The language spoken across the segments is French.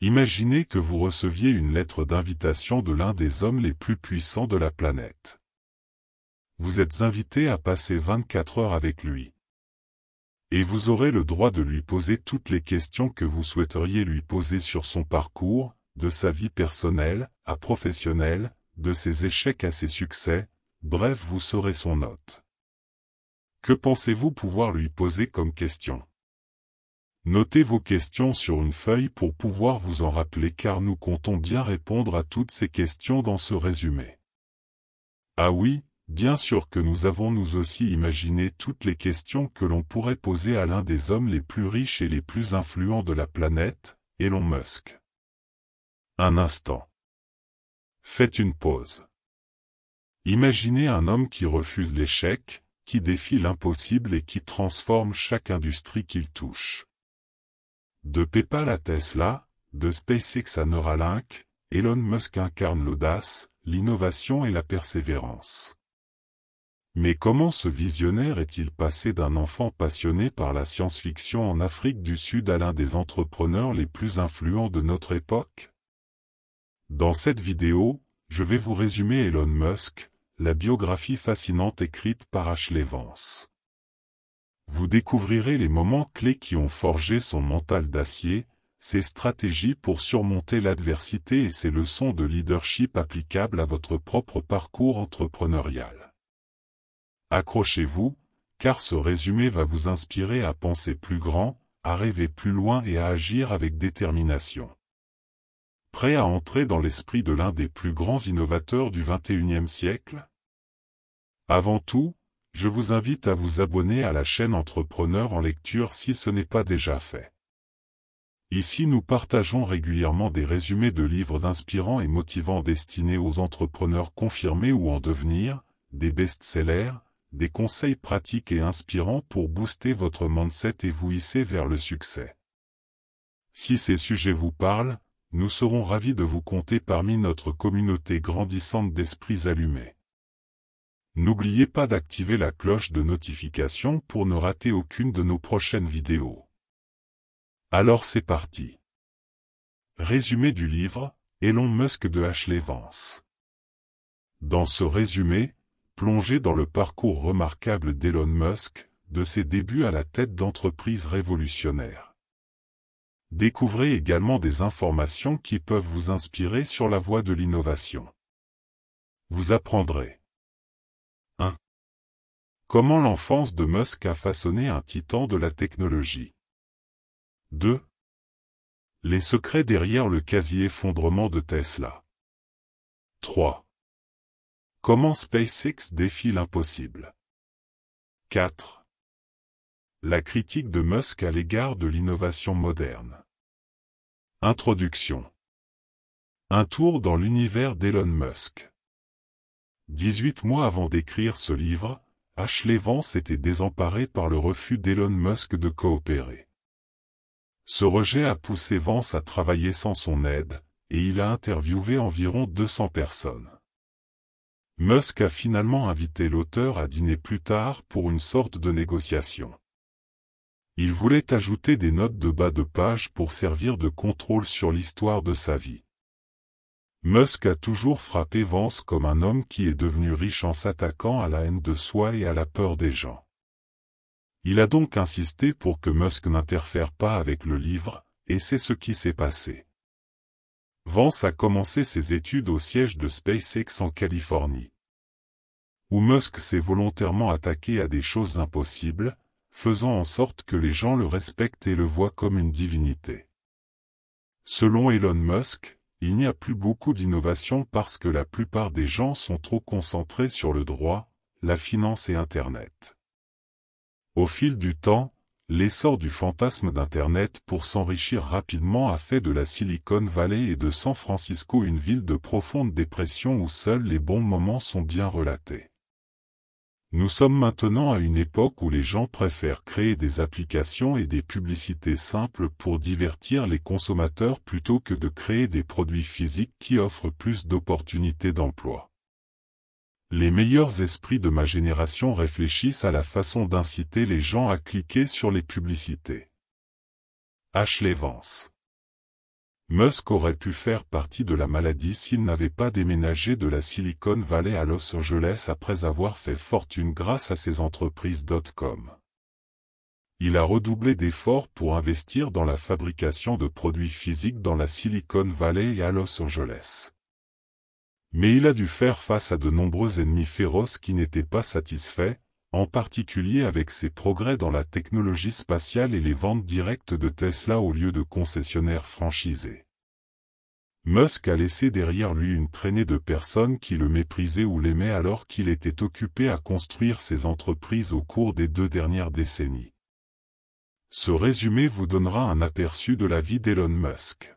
Imaginez que vous receviez une lettre d'invitation de l'un des hommes les plus puissants de la planète. Vous êtes invité à passer 24 heures avec lui. Et vous aurez le droit de lui poser toutes les questions que vous souhaiteriez lui poser sur son parcours, de sa vie personnelle à professionnelle, de ses échecs à ses succès, bref vous serez son hôte. Que pensez-vous pouvoir lui poser comme question? Notez vos questions sur une feuille pour pouvoir vous en rappeler car nous comptons bien répondre à toutes ces questions dans ce résumé. Ah oui, bien sûr que nous avons nous aussi imaginé toutes les questions que l'on pourrait poser à l'un des hommes les plus riches et les plus influents de la planète, Elon Musk. Un instant. Faites une pause. Imaginez un homme qui refuse l'échec, qui défie l'impossible et qui transforme chaque industrie qu'il touche. De PayPal à Tesla, de SpaceX à Neuralink, Elon Musk incarne l'audace, l'innovation et la persévérance. Mais comment ce visionnaire est-il passé d'un enfant passionné par la science-fiction en Afrique du Sud à l'un des entrepreneurs les plus influents de notre époque? Dans cette vidéo, je vais vous résumer Elon Musk, la biographie fascinante écrite par Ashley Vance. Vous découvrirez les moments clés qui ont forgé son mental d'acier, ses stratégies pour surmonter l'adversité et ses leçons de leadership applicables à votre propre parcours entrepreneurial. Accrochez-vous, car ce résumé va vous inspirer à penser plus grand, à rêver plus loin et à agir avec détermination. Prêt à entrer dans l'esprit de l'un des plus grands innovateurs du XXIe siècle? Avant tout, je vous invite à vous abonner à la chaîne Entrepreneur en lecture si ce n'est pas déjà fait. Ici nous partageons régulièrement des résumés de livres inspirants et motivants destinés aux entrepreneurs confirmés ou en devenir, des best-sellers, des conseils pratiques et inspirants pour booster votre mindset et vous hisser vers le succès. Si ces sujets vous parlent, nous serons ravis de vous compter parmi notre communauté grandissante d'esprits allumés. N'oubliez pas d'activer la cloche de notification pour ne rater aucune de nos prochaines vidéos. Alors c'est parti. Résumé du livre, Elon Musk de Ashley Vance. Dans ce résumé, plongez dans le parcours remarquable d'Elon Musk, de ses débuts à la tête d'entreprises révolutionnaires. Découvrez également des informations qui peuvent vous inspirer sur la voie de l'innovation. Vous apprendrez 1. Comment l'enfance de Musk a façonné un titan de la technologie. 2. Les secrets derrière le quasi-effondrement de Tesla. 3. Comment SpaceX défie l'impossible. 4. La critique de Musk à l'égard de l'innovation moderne. Introduction. Un tour dans l'univers d'Elon Musk. 18 mois avant d'écrire ce livre, Ashley Vance était désemparé par le refus d'Elon Musk de coopérer. Ce rejet a poussé Vance à travailler sans son aide, et il a interviewé environ 200 personnes. Musk a finalement invité l'auteur à dîner plus tard pour une sorte de négociation. Il voulait ajouter des notes de bas de page pour servir de contrôle sur l'histoire de sa vie. Musk a toujours frappé Vance comme un homme qui est devenu riche en s'attaquant à la haine de soi et à la peur des gens. Il a donc insisté pour que Musk n'interfère pas avec le livre, et c'est ce qui s'est passé. Vance a commencé ses études au siège de SpaceX en Californie, où Musk s'est volontairement attaqué à des choses impossibles, faisant en sorte que les gens le respectent et le voient comme une divinité. Selon Elon Musk, il n'y a plus beaucoup d'innovation parce que la plupart des gens sont trop concentrés sur le droit, la finance et Internet. Au fil du temps, l'essor du fantasme d'Internet pour s'enrichir rapidement a fait de la Silicon Valley et de San Francisco une ville de profonde dépression où seuls les bons moments sont bien relatés. Nous sommes maintenant à une époque où les gens préfèrent créer des applications et des publicités simples pour divertir les consommateurs plutôt que de créer des produits physiques qui offrent plus d'opportunités d'emploi. Les meilleurs esprits de ma génération réfléchissent à la façon d'inciter les gens à cliquer sur les publicités. Ashley Vance. Musk aurait pu faire partie de la maladie s'il n'avait pas déménagé de la Silicon Valley à Los Angeles après avoir fait fortune grâce à ses entreprises .com. Il a redoublé d'efforts pour investir dans la fabrication de produits physiques dans la Silicon Valley et à Los Angeles. Mais il a dû faire face à de nombreux ennemis féroces qui n'étaient pas satisfaits, en particulier avec ses progrès dans la technologie spatiale et les ventes directes de Tesla au lieu de concessionnaires franchisés. Musk a laissé derrière lui une traînée de personnes qui le méprisaient ou l'aimaient alors qu'il était occupé à construire ses entreprises au cours des 2 dernières décennies. Ce résumé vous donnera un aperçu de la vie d'Elon Musk.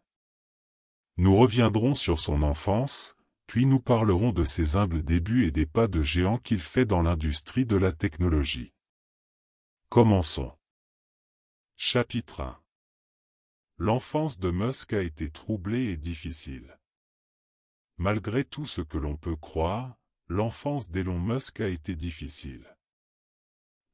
Nous reviendrons sur son enfance, puis nous parlerons de ses humbles débuts et des pas de géant qu'il fait dans l'industrie de la technologie. Commençons. Chapitre 1. L'enfance de Musk a été troublée et difficile. Malgré tout ce que l'on peut croire, l'enfance d'Elon Musk a été difficile.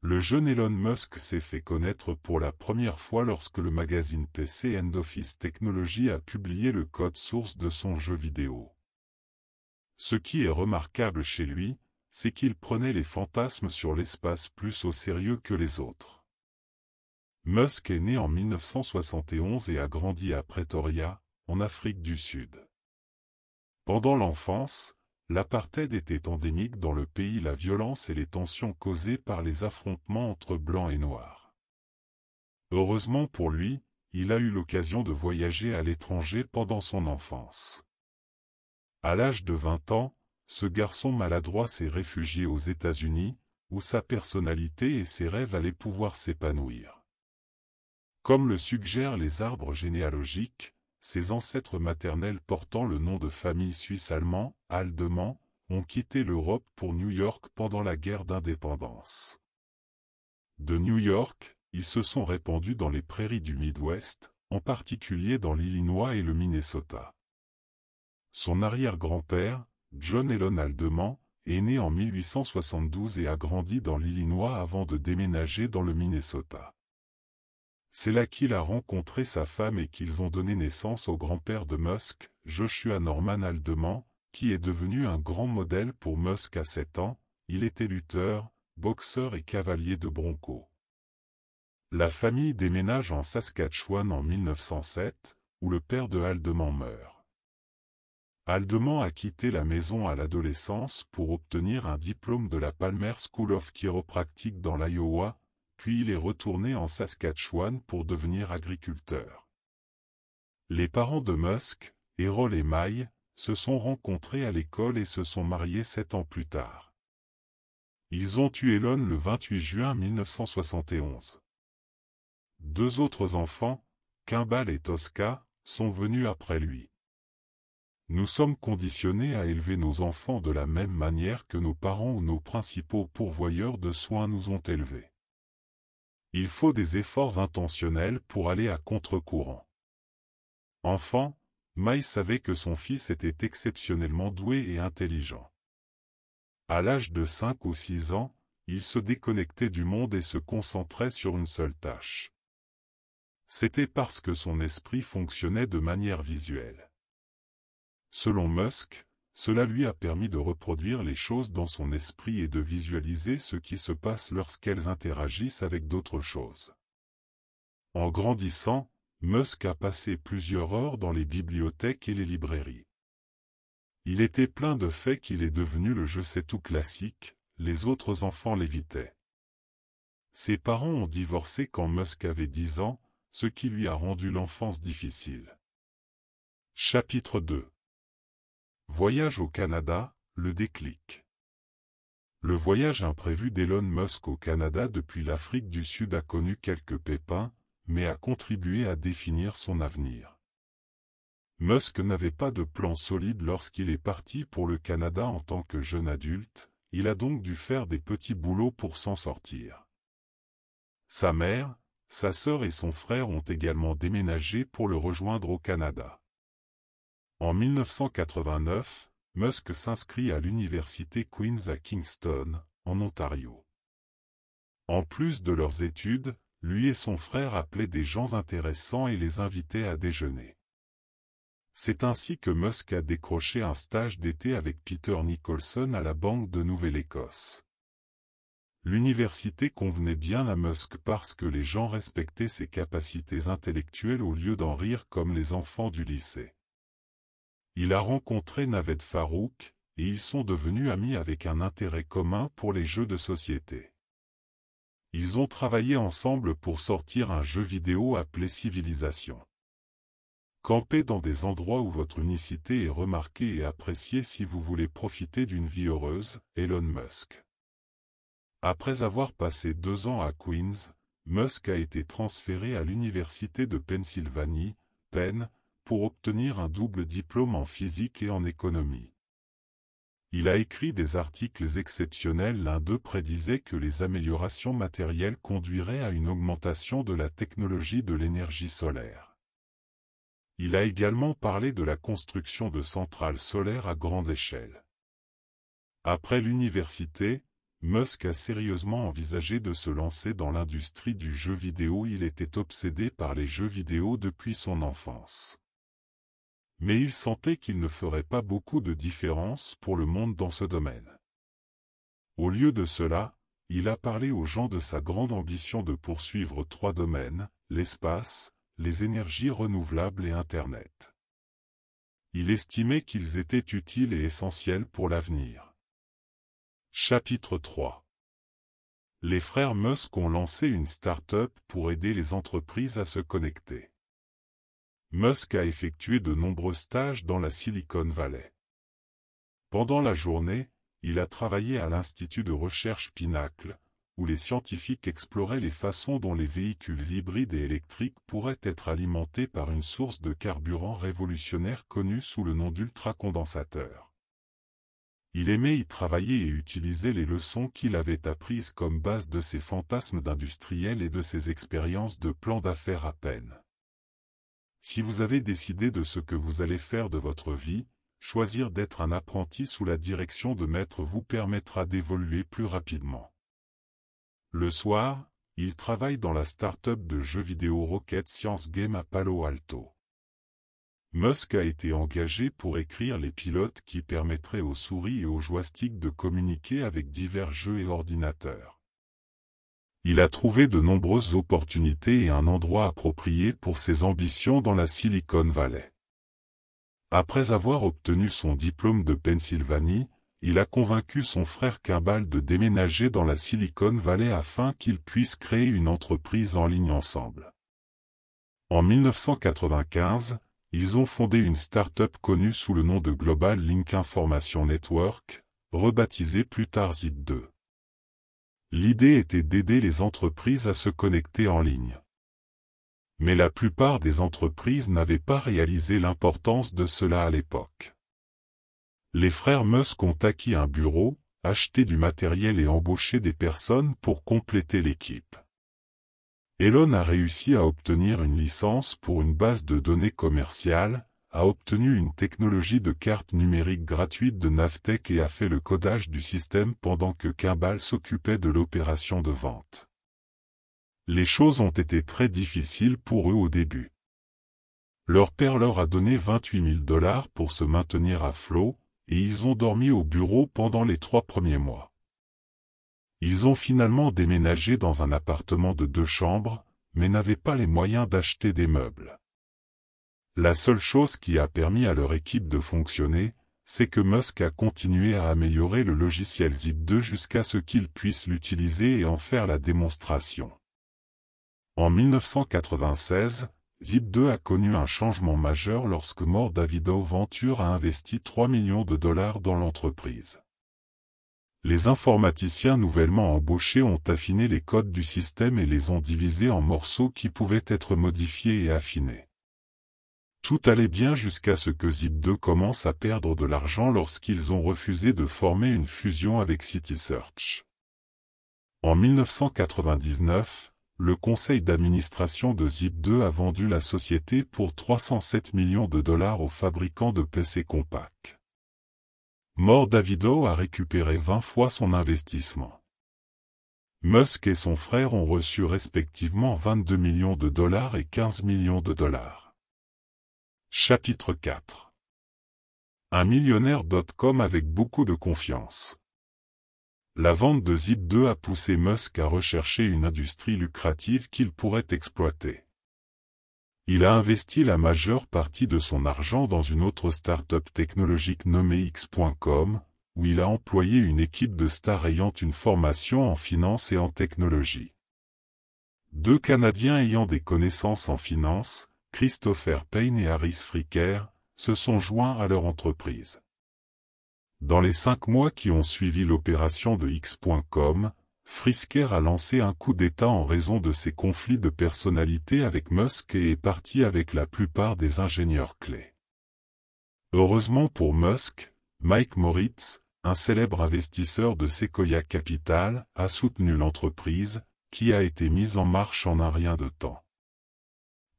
Le jeune Elon Musk s'est fait connaître pour la première fois lorsque le magazine PC and Office Technology a publié le code source de son jeu vidéo. Ce qui est remarquable chez lui, c'est qu'il prenait les fantasmes sur l'espace plus au sérieux que les autres. Musk est né en 1971 et a grandi à Pretoria, en Afrique du Sud. Pendant l'enfance, l'apartheid était endémique dans le pays, la violence et les tensions causées par les affrontements entre blancs et noirs. Heureusement pour lui, il a eu l'occasion de voyager à l'étranger pendant son enfance. À l'âge de 20 ans, ce garçon maladroit s'est réfugié aux États-Unis, où sa personnalité et ses rêves allaient pouvoir s'épanouir. Comme le suggèrent les arbres généalogiques, ses ancêtres maternels portant le nom de famille suisse-allemand, Haldeman, ont quitté l'Europe pour New York pendant la guerre d'indépendance. De New York, ils se sont répandus dans les prairies du Midwest, en particulier dans l'Illinois et le Minnesota. Son arrière-grand-père, John Elon Haldeman, est né en 1872 et a grandi dans l'Illinois avant de déménager dans le Minnesota. C'est là qu'il a rencontré sa femme et qu'ils vont donner naissance au grand-père de Musk, Joshua Norman Haldeman, qui est devenu un grand modèle pour Musk à 7 ans. Il était lutteur, boxeur et cavalier de bronco. La famille déménage en Saskatchewan en 1907, où le père de Haldeman meurt. Haldeman a quitté la maison à l'adolescence pour obtenir un diplôme de la Palmer School of Chiropractic dans l'Iowa, puis il est retourné en Saskatchewan pour devenir agriculteur. Les parents de Musk, Errol et May, se sont rencontrés à l'école et se sont mariés 7 ans plus tard. Ils ont eu Elon le 28 juin 1971. 2 autres enfants, Kimball et Tosca, sont venus après lui. Nous sommes conditionnés à élever nos enfants de la même manière que nos parents ou nos principaux pourvoyeurs de soins nous ont élevés. Il faut des efforts intentionnels pour aller à contre-courant. Enfant, May savait que son fils était exceptionnellement doué et intelligent. À l'âge de 5 ou 6 ans, il se déconnectait du monde et se concentrait sur une seule tâche. C'était parce que son esprit fonctionnait de manière visuelle. Selon Musk, cela lui a permis de reproduire les choses dans son esprit et de visualiser ce qui se passe lorsqu'elles interagissent avec d'autres choses. En grandissant, Musk a passé plusieurs heures dans les bibliothèques et les librairies. Il était plein de faits qu'il est devenu le je sais tout classique, les autres enfants l'évitaient. Ses parents ont divorcé quand Musk avait 10 ans, ce qui lui a rendu l'enfance difficile. Chapitre 2. Voyage au Canada, le déclic. Le voyage imprévu d'Elon Musk au Canada depuis l'Afrique du Sud a connu quelques pépins, mais a contribué à définir son avenir. Musk n'avait pas de plan solide lorsqu'il est parti pour le Canada en tant que jeune adulte, il a donc dû faire des petits boulots pour s'en sortir. Sa mère, sa sœur et son frère ont également déménagé pour le rejoindre au Canada. En 1989, Musk s'inscrit à l'université Queen's à Kingston, en Ontario. En plus de leurs études, lui et son frère appelaient des gens intéressants et les invitaient à déjeuner. C'est ainsi que Musk a décroché un stage d'été avec Peter Nicholson à la Banque de Nouvelle-Écosse. L'université convenait bien à Musk parce que les gens respectaient ses capacités intellectuelles au lieu d'en rire comme les enfants du lycée. Il a rencontré Naved Farouk, et ils sont devenus amis avec un intérêt commun pour les jeux de société. Ils ont travaillé ensemble pour sortir un jeu vidéo appelé Civilisation. Campez dans des endroits où votre unicité est remarquée et appréciée si vous voulez profiter d'une vie heureuse, Elon Musk. Après avoir passé 2 ans à Queens, Musk a été transféré à l'université de Pennsylvanie, Penn, pour obtenir un double diplôme en physique et en économie. Il a écrit des articles exceptionnels. L'un d'eux prédisait que les améliorations matérielles conduiraient à une augmentation de la technologie de l'énergie solaire. Il a également parlé de la construction de centrales solaires à grande échelle. Après l'université, Musk a sérieusement envisagé de se lancer dans l'industrie du jeu vidéo. Il était obsédé par les jeux vidéo depuis son enfance. Mais il sentait qu'il ne ferait pas beaucoup de différence pour le monde dans ce domaine. Au lieu de cela, il a parlé aux gens de sa grande ambition de poursuivre 3 domaines, l'espace, les énergies renouvelables et Internet. Il estimait qu'ils étaient utiles et essentiels pour l'avenir. Chapitre 3. Les frères Musk ont lancé une start-up pour aider les entreprises à se connecter. Musk a effectué de nombreux stages dans la Silicon Valley. Pendant la journée, il a travaillé à l'Institut de recherche Pinnacle, où les scientifiques exploraient les façons dont les véhicules hybrides et électriques pourraient être alimentés par une source de carburant révolutionnaire connue sous le nom d'ultracondensateur. Il aimait y travailler et utiliser les leçons qu'il avait apprises comme base de ses fantasmes d'industriel et de ses expériences de plan d'affaires à peine. Si vous avez décidé de ce que vous allez faire de votre vie, choisir d'être un apprenti sous la direction de maître vous permettra d'évoluer plus rapidement. Le soir, il travaille dans la start-up de jeux vidéo Rocket Science Game à Palo Alto. Musk a été engagé pour écrire les pilotes qui permettraient aux souris et aux joysticks de communiquer avec divers jeux et ordinateurs. Il a trouvé de nombreuses opportunités et un endroit approprié pour ses ambitions dans la Silicon Valley. Après avoir obtenu son diplôme de Pennsylvanie, il a convaincu son frère Kimball de déménager dans la Silicon Valley afin qu'ils puissent créer une entreprise en ligne ensemble. En 1995, ils ont fondé une start-up connue sous le nom de Global Link Information Network, rebaptisée plus tard Zip2. L'idée était d'aider les entreprises à se connecter en ligne. Mais la plupart des entreprises n'avaient pas réalisé l'importance de cela à l'époque. Les frères Musk ont acquis un bureau, acheté du matériel et embauché des personnes pour compléter l'équipe. Elon a réussi à obtenir une licence pour une base de données commerciale, a obtenu une technologie de carte numérique gratuite de Navteq et a fait le codage du système pendant que Kimball s'occupait de l'opération de vente. Les choses ont été très difficiles pour eux au début. Leur père leur a donné $28 000 pour se maintenir à flot, et ils ont dormi au bureau pendant les 3 premiers mois. Ils ont finalement déménagé dans un appartement de 2 chambres, mais n'avaient pas les moyens d'acheter des meubles. La seule chose qui a permis à leur équipe de fonctionner, c'est que Musk a continué à améliorer le logiciel Zip2 jusqu'à ce qu'ils puissent l'utiliser et en faire la démonstration. En 1996, Zip2 a connu un changement majeur lorsque Mor Davidow Venture a investi $3 millions dans l'entreprise. Les informaticiens nouvellement embauchés ont affiné les codes du système et les ont divisés en morceaux qui pouvaient être modifiés et affinés. Tout allait bien jusqu'à ce que Zip2 commence à perdre de l'argent lorsqu'ils ont refusé de former une fusion avec CitySearch. En 1999, le conseil d'administration de Zip2 a vendu la société pour $307 millions au fabricant de PC Compaq. Mor Davidow a récupéré 20 fois son investissement. Musk et son frère ont reçu respectivement $22 millions et $15 millions. Chapitre 4. Un millionnaire.com avec beaucoup de confiance. La vente de Zip2 a poussé Musk à rechercher une industrie lucrative qu'il pourrait exploiter. Il a investi la majeure partie de son argent dans une autre start-up technologique nommée X.com, où il a employé une équipe de stars ayant une formation en finance et en technologie. Deux Canadiens ayant des connaissances en finance, Christopher Payne et Harris Fricker, se sont joints à leur entreprise. Dans les 5 mois qui ont suivi l'opération de X.com, Fricker a lancé un coup d'État en raison de ses conflits de personnalité avec Musk et est parti avec la plupart des ingénieurs clés. Heureusement pour Musk, Mike Moritz, un célèbre investisseur de Sequoia Capital, a soutenu l'entreprise, qui a été mise en marche en un rien de temps.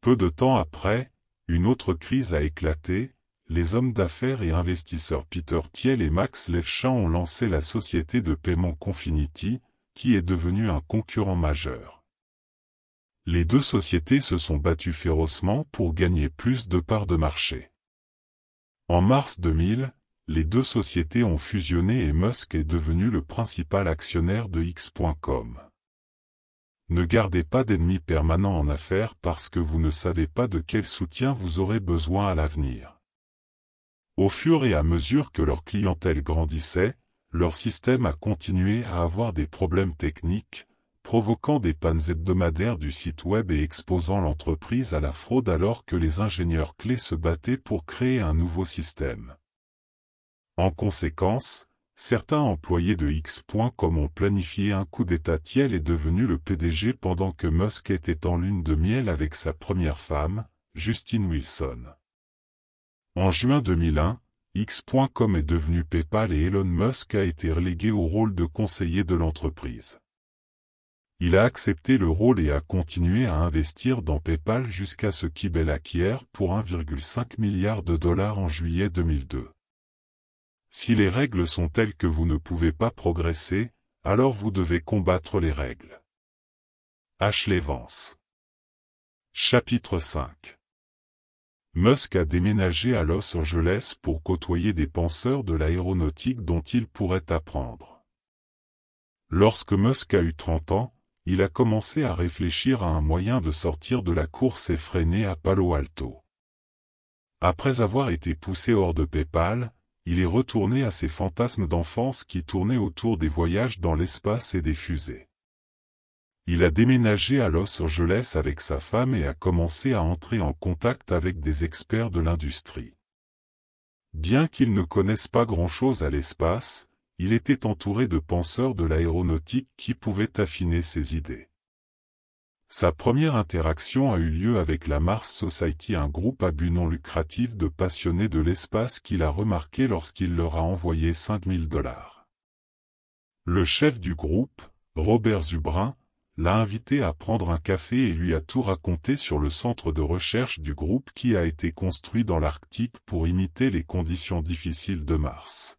Peu de temps après, une autre crise a éclaté. Les hommes d'affaires et investisseurs Peter Thiel et Max Levchin ont lancé la société de paiement Confinity, qui est devenue un concurrent majeur. Les deux sociétés se sont battues férocement pour gagner plus de parts de marché. En mars 2000, les deux sociétés ont fusionné et Musk est devenu le principal actionnaire de X.com. Ne gardez pas d'ennemis permanents en affaires parce que vous ne savez pas de quel soutien vous aurez besoin à l'avenir. Au fur et à mesure que leur clientèle grandissait, leur système a continué à avoir des problèmes techniques, provoquant des pannes hebdomadaires du site web et exposant l'entreprise à la fraude alors que les ingénieurs clés se battaient pour créer un nouveau système. En conséquence, certains employés de X.com ont planifié un coup d'État. Thiel est devenu le PDG pendant que Musk était en lune de miel avec sa première femme, Justine Wilson. En juin 2001, X.com est devenu PayPal et Elon Musk a été relégué au rôle de conseiller de l'entreprise. Il a accepté le rôle et a continué à investir dans PayPal jusqu'à ce qu'il l'acquiert pour 1,5 milliard de dollars en juillet 2002. Si les règles sont telles que vous ne pouvez pas progresser, alors vous devez combattre les règles. Ashley Vance. Chapitre 5. Musk a déménagé à Los Angeles pour côtoyer des penseurs de l'aéronautique dont il pourrait apprendre. Lorsque Musk a eu 30 ans, il a commencé à réfléchir à un moyen de sortir de la course effrénée à Palo Alto. Après avoir été poussé hors de PayPal, il est retourné à ses fantasmes d'enfance qui tournaient autour des voyages dans l'espace et des fusées. Il a déménagé à Los Angeles avec sa femme et a commencé à entrer en contact avec des experts de l'industrie. Bien qu'il ne connaisse pas grand-chose à l'espace, il était entouré de penseurs de l'aéronautique qui pouvaient affiner ses idées. Sa première interaction a eu lieu avec la Mars Society, un groupe à but non lucratif de passionnés de l'espace qu'il a remarqué lorsqu'il leur a envoyé $5 000. Le chef du groupe, Robert Zubrin, l'a invité à prendre un café et lui a tout raconté sur le centre de recherche du groupe qui a été construit dans l'Arctique pour imiter les conditions difficiles de Mars.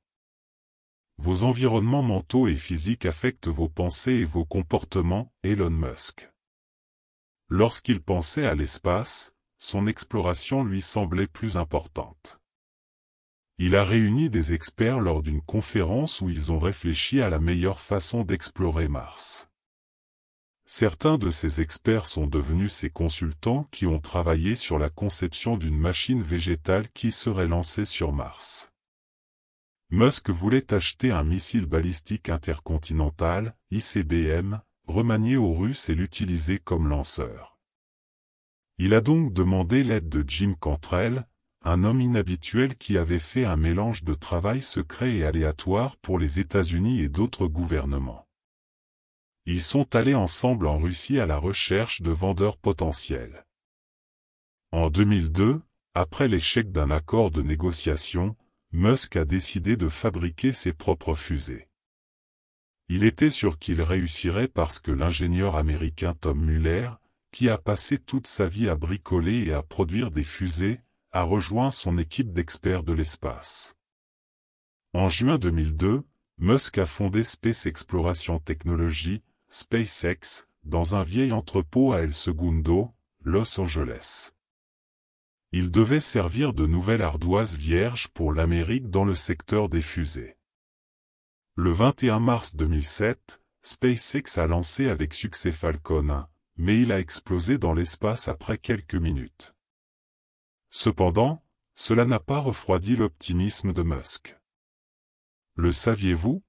Vos environnements mentaux et physiques affectent vos pensées et vos comportements, Elon Musk. Lorsqu'il pensait à l'espace, son exploration lui semblait plus importante. Il a réuni des experts lors d'une conférence où ils ont réfléchi à la meilleure façon d'explorer Mars. Certains de ces experts sont devenus ses consultants qui ont travaillé sur la conception d'une machine végétale qui serait lancée sur Mars. Musk voulait acheter un missile balistique intercontinental, ICBM, remanié aux Russes et l'utiliser comme lanceur. Il a donc demandé l'aide de Jim Cantrell, un homme inhabituel qui avait fait un mélange de travail secret et aléatoire pour les États-Unis et d'autres gouvernements. Ils sont allés ensemble en Russie à la recherche de vendeurs potentiels. En 2002, après l'échec d'un accord de négociation, Musk a décidé de fabriquer ses propres fusées. Il était sûr qu'il réussirait parce que l'ingénieur américain Tom Muller, qui a passé toute sa vie à bricoler et à produire des fusées, a rejoint son équipe d'experts de l'espace. En juin 2002, Musk a fondé Space Exploration Technology, SpaceX, dans un vieil entrepôt à El Segundo, Los Angeles. Il devait servir de nouvelle ardoise vierge pour l'Amérique dans le secteur des fusées. Le 21 mars 2007, SpaceX a lancé avec succès Falcon 1, mais il a explosé dans l'espace après quelques minutes. Cependant, cela n'a pas refroidi l'optimisme de Musk. Le saviez-vous?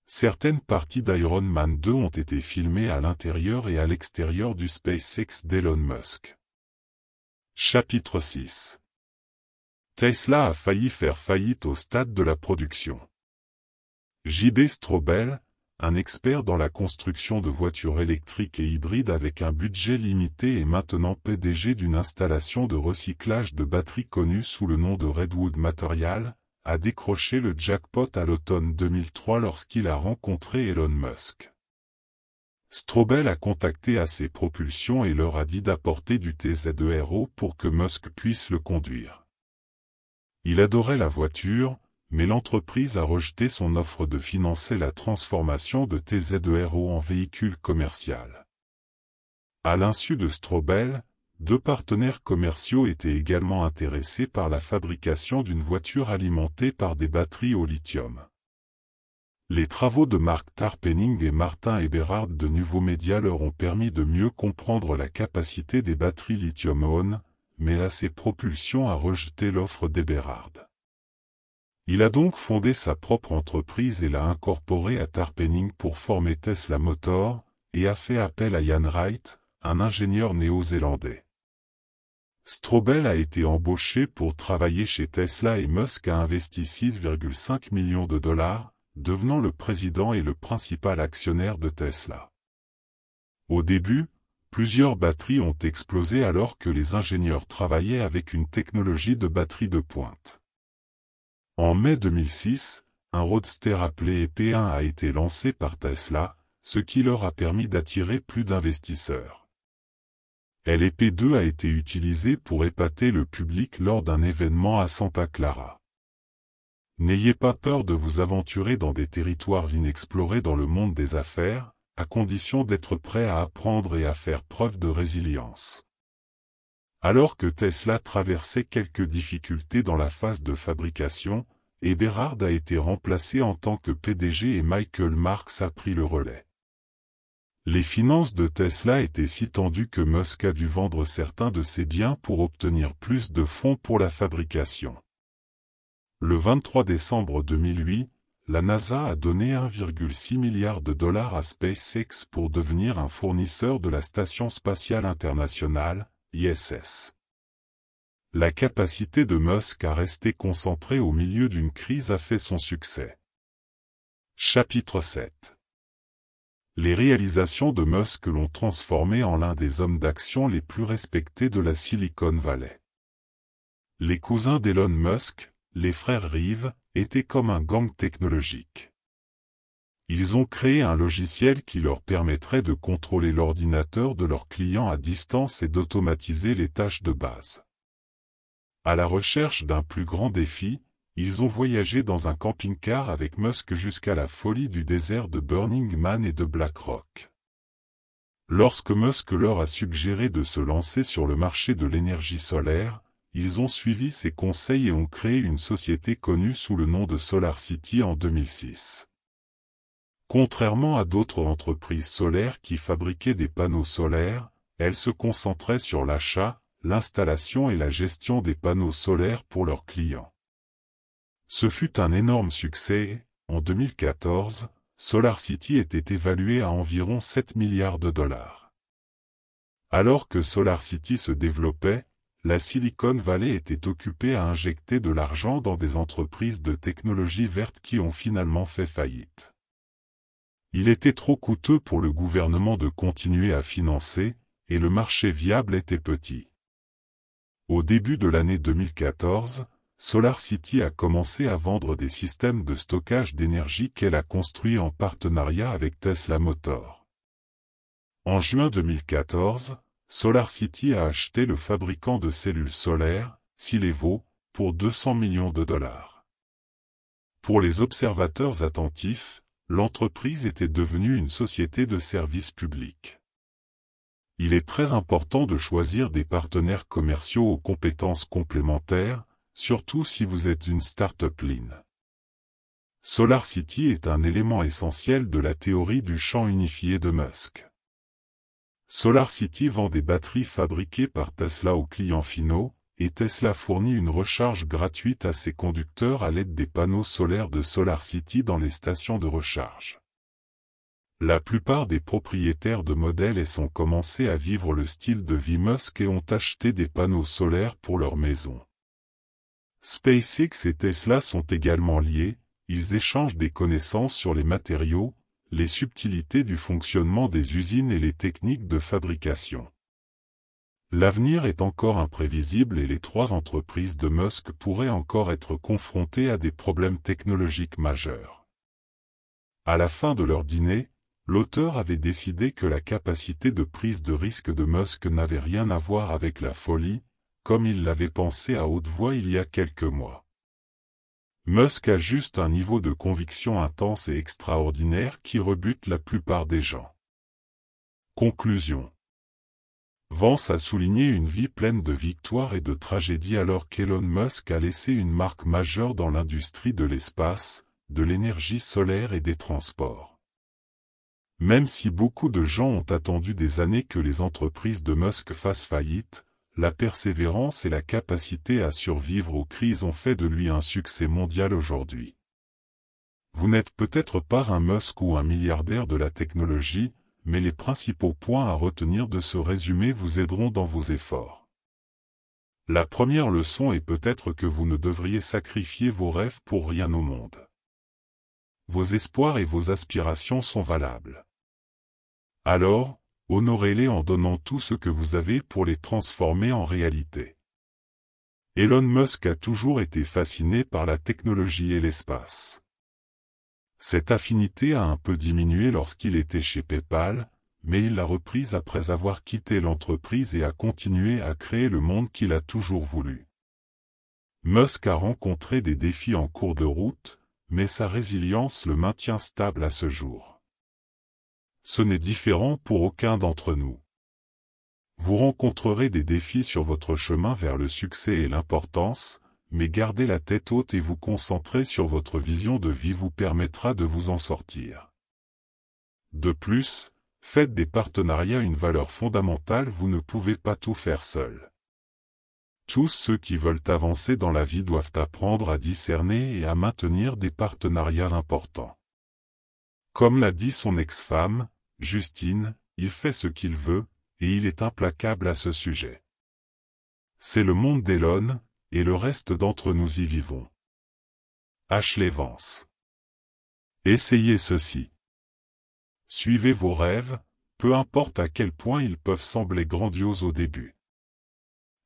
Certaines parties d'Iron Man 2 ont été filmées à l'intérieur et à l'extérieur du SpaceX d'Elon Musk. Chapitre 6. Tesla a failli faire faillite au stade de la production. J.B. Straubel, un expert dans la construction de voitures électriques et hybrides avec un budget limité et maintenant PDG d'une installation de recyclage de batteries connue sous le nom de Redwood Materials, a décroché le jackpot à l'automne 2003 lorsqu'il a rencontré Elon Musk. Straubel a contacté AC Propulsion et leur a dit d'apporter du TZERO pour que Musk puisse le conduire. Il adorait la voiture, mais l'entreprise a rejeté son offre de financer la transformation de TZERO en véhicule commercial. À l'insu de Straubel, 2 partenaires commerciaux étaient également intéressés par la fabrication d'une voiture alimentée par des batteries au lithium. Les travaux de Mark Tarpenning et Martin Eberhard de Nouveau Média leur ont permis de mieux comprendre la capacité des batteries lithium-ion, mais AC Propulsion a rejeté l'offre d'Eberhard. Il a donc fondé sa propre entreprise et l'a incorporée à Tarpenning pour former Tesla Motors, et a fait appel à Jan Wright, un ingénieur néo-zélandais. Straubel a été embauché pour travailler chez Tesla et Musk a investi 6,5 millions de dollars, devenant le président et le principal actionnaire de Tesla. Au début, plusieurs batteries ont explosé alors que les ingénieurs travaillaient avec une technologie de batterie de pointe. En mai 2006, un roadster appelé EP1 a été lancé par Tesla, ce qui leur a permis d'attirer plus d'investisseurs. l'EP2 a été utilisé pour épater le public lors d'un événement à Santa Clara. N'ayez pas peur de vous aventurer dans des territoires inexplorés dans le monde des affaires, à condition d'être prêt à apprendre et à faire preuve de résilience. Alors que Tesla traversait quelques difficultés dans la phase de fabrication, Eberhard a été remplacé en tant que PDG et Michael Marks a pris le relais. Les finances de Tesla étaient si tendues que Musk a dû vendre certains de ses biens pour obtenir plus de fonds pour la fabrication. Le 23 décembre 2008, la NASA a donné 1,6 milliard de dollars à SpaceX pour devenir un fournisseur de la Station spatiale internationale, ISS. La capacité de Musk à rester concentré au milieu d'une crise a fait son succès. Chapitre 7. Les réalisations de Musk l'ont transformé en l'un des hommes d'action les plus respectés de la Silicon Valley. Les cousins d'Elon Musk, les frères Reeve, étaient comme un gang technologique. Ils ont créé un logiciel qui leur permettrait de contrôler l'ordinateur de leurs clients à distance et d'automatiser les tâches de base. À la recherche d'un plus grand défi, ils ont voyagé dans un camping-car avec Musk jusqu'à la folie du désert de Burning Man et de Black Rock. Lorsque Musk leur a suggéré de se lancer sur le marché de l'énergie solaire, ils ont suivi ses conseils et ont créé une société connue sous le nom de SolarCity en 2006. Contrairement à d'autres entreprises solaires qui fabriquaient des panneaux solaires, elles se concentraient sur l'achat, l'installation et la gestion des panneaux solaires pour leurs clients. Ce fut un énorme succès et, en 2014, SolarCity était évalué à environ 7 milliards de dollars. Alors que SolarCity se développait, la Silicon Valley était occupée à injecter de l'argent dans des entreprises de technologie verte qui ont finalement fait faillite. Il était trop coûteux pour le gouvernement de continuer à financer, et le marché viable était petit. Au début de l'année 2014, SolarCity a commencé à vendre des systèmes de stockage d'énergie qu'elle a construits en partenariat avec Tesla Motors. En juin 2014, SolarCity a acheté le fabricant de cellules solaires, Silevo, pour 200 millions de dollars. Pour les observateurs attentifs, l'entreprise était devenue une société de service public. Il est très important de choisir des partenaires commerciaux aux compétences complémentaires, surtout si vous êtes une start-up lean. SolarCity est un élément essentiel de la théorie du champ unifié de Musk. SolarCity vend des batteries fabriquées par Tesla aux clients finaux, et Tesla fournit une recharge gratuite à ses conducteurs à l'aide des panneaux solaires de SolarCity dans les stations de recharge. La plupart des propriétaires de Model S ont commencé à vivre le style de vie Musk et ont acheté des panneaux solaires pour leur maison. SpaceX et Tesla sont également liés, ils échangent des connaissances sur les matériaux, les subtilités du fonctionnement des usines et les techniques de fabrication. L'avenir est encore imprévisible et les trois entreprises de Musk pourraient encore être confrontées à des problèmes technologiques majeurs. À la fin de leur dîner, l'auteur avait décidé que la capacité de prise de risque de Musk n'avait rien à voir avec la folie, comme il l'avait pensé à haute voix il y a quelques mois. Musk a juste un niveau de conviction intense et extraordinaire qui rebute la plupart des gens. Conclusion. Vance a souligné une vie pleine de victoires et de tragédies alors qu'Elon Musk a laissé une marque majeure dans l'industrie de l'espace, de l'énergie solaire et des transports. Même si beaucoup de gens ont attendu des années que les entreprises de Musk fassent faillite, la persévérance et la capacité à survivre aux crises ont fait de lui un succès mondial aujourd'hui. Vous n'êtes peut-être pas un Musk ou un milliardaire de la technologie, mais les principaux points à retenir de ce résumé vous aideront dans vos efforts. La première leçon est peut-être que vous ne devriez sacrifier vos rêves pour rien au monde. Vos espoirs et vos aspirations sont valables. Alors, honorez-les en donnant tout ce que vous avez pour les transformer en réalité. Elon Musk a toujours été fasciné par la technologie et l'espace. Cette affinité a un peu diminué lorsqu'il était chez PayPal, mais il l'a reprise après avoir quitté l'entreprise et a continué à créer le monde qu'il a toujours voulu. Musk a rencontré des défis en cours de route, mais sa résilience le maintient stable à ce jour. Ce n'est différent pour aucun d'entre nous. Vous rencontrerez des défis sur votre chemin vers le succès et l'importance, mais garder la tête haute et vous concentrer sur votre vision de vie vous permettra de vous en sortir. De plus, faites des partenariats une valeur fondamentale, vous ne pouvez pas tout faire seul. Tous ceux qui veulent avancer dans la vie doivent apprendre à discerner et à maintenir des partenariats importants. Comme l'a dit son ex-femme, Justine, il fait ce qu'il veut, et il est implacable à ce sujet. C'est le monde d'Elon, et le reste d'entre nous y vivons. Ashley Vance. Essayez ceci. Suivez vos rêves, peu importe à quel point ils peuvent sembler grandioses au début.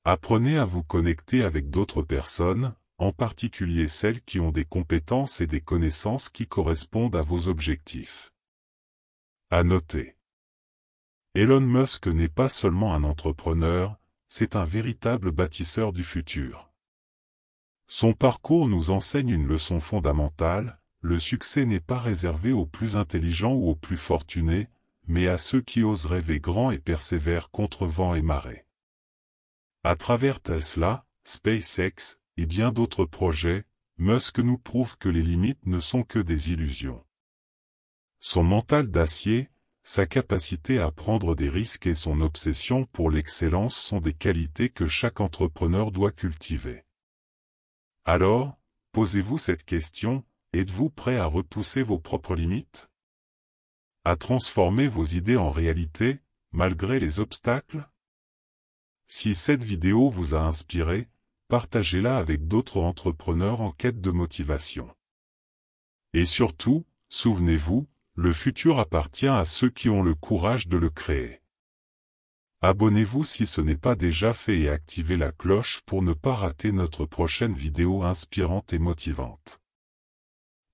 Apprenez à vous connecter avec d'autres personnes, en particulier celles qui ont des compétences et des connaissances qui correspondent à vos objectifs. À noter. Elon Musk n'est pas seulement un entrepreneur, c'est un véritable bâtisseur du futur. Son parcours nous enseigne une leçon fondamentale, le succès n'est pas réservé aux plus intelligents ou aux plus fortunés, mais à ceux qui osent rêver grand et persévèrent contre vent et marée. À travers Tesla, SpaceX, et bien d'autres projets, Musk nous prouve que les limites ne sont que des illusions. Son mental d'acier, sa capacité à prendre des risques et son obsession pour l'excellence sont des qualités que chaque entrepreneur doit cultiver. Alors, posez-vous cette question, êtes-vous prêt à repousser vos propres limites? À transformer vos idées en réalité, malgré les obstacles? Si cette vidéo vous a inspiré, partagez-la avec d'autres entrepreneurs en quête de motivation. Et surtout, souvenez-vous, le futur appartient à ceux qui ont le courage de le créer. Abonnez-vous si ce n'est pas déjà fait et activez la cloche pour ne pas rater notre prochaine vidéo inspirante et motivante.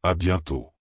À bientôt.